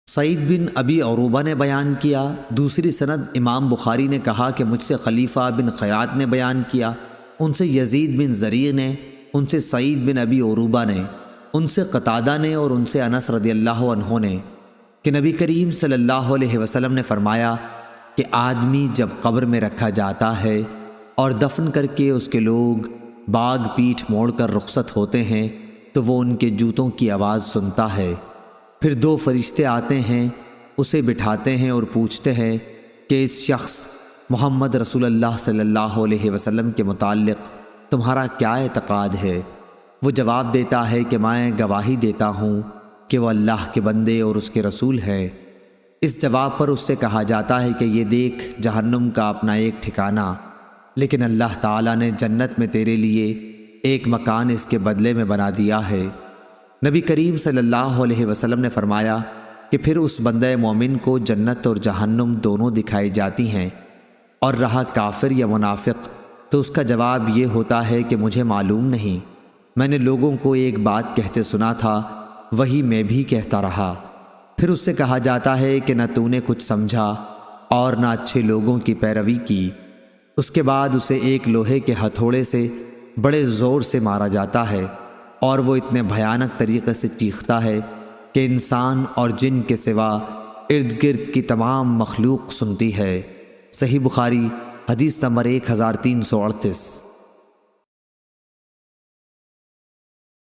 سعید بن ابی عروبہ نے بیان کیا، دوسری سند امام بخاری نے کہا کہ مجھ سے خلیفہ بن خیاط نے بیان کیا، ان سے یزید بن زریع نے، ان سے سعید بن ابی عروبہ نے، ان سے قتادہ نے اور ان سے انس رضی اللہ عنہ نے کہ نبی کریم صلی اللہ علیہ وسلم نے فرمایا کہ آدمی جب قبر میں رکھا جاتا ہے اور دفن کر کے اس کے لوگ باغ پیٹھ موڑ کر رخصت ہوتے ہیں تو وہ ان کے جوتوں کی آواز سنتا ہے۔ پھر دو فرشتے آتے ہیں، اسے بٹھاتے ہیں اور پوچھتے ہیں کہ اس شخص محمد رسول اللہ صلی اللہ علیہ وسلم کے متعلق تمہارا کیا اعتقاد ہے؟ وہ جواب دیتا ہے کہ میں گواہی دیتا ہوں کہ وہ اللہ کے بندے اور اس کے رسول ہیں۔ اس جواب پر اس سے کہا جاتا ہے کہ یہ دیکھ جہنم کا اپنا ایک ٹھکانہ، لیکن اللہ تعالیٰ نے جنت میں تیرے لیے ایک مکان اس کے بدلے میں بنا دیا ہے۔ نبی کریم صلی اللہ علیہ وسلم نے فرمایا کہ پھر اس بندہ مومن کو جنت اور جہنم دونوں دکھائی جاتی ہیں، اور رہا کافر یا منافق تو اس کا جواب یہ ہوتا ہے کہ مجھے معلوم نہیں، میں نے لوگوں کو ایک بات کہتے سنا تھا، وہی میں بھی کہتا رہا۔ پھر اس سے کہا جاتا ہے کہ نہ تو نے کچھ سمجھا اور نہ اچھے لوگوں کی پیروی کی۔ اس کے بعد اسے ایک لوہے کے ہتھوڑے سے بڑے زور سے مارا جاتا ہے، اور وہ اتنے بھیانک طریقے سے چیختا ہے کہ انسان اور جن کے سوا ارد گرد کی تمام مخلوق سنتی ہے۔ صحیح بخاری حدیث نمبر 1338۔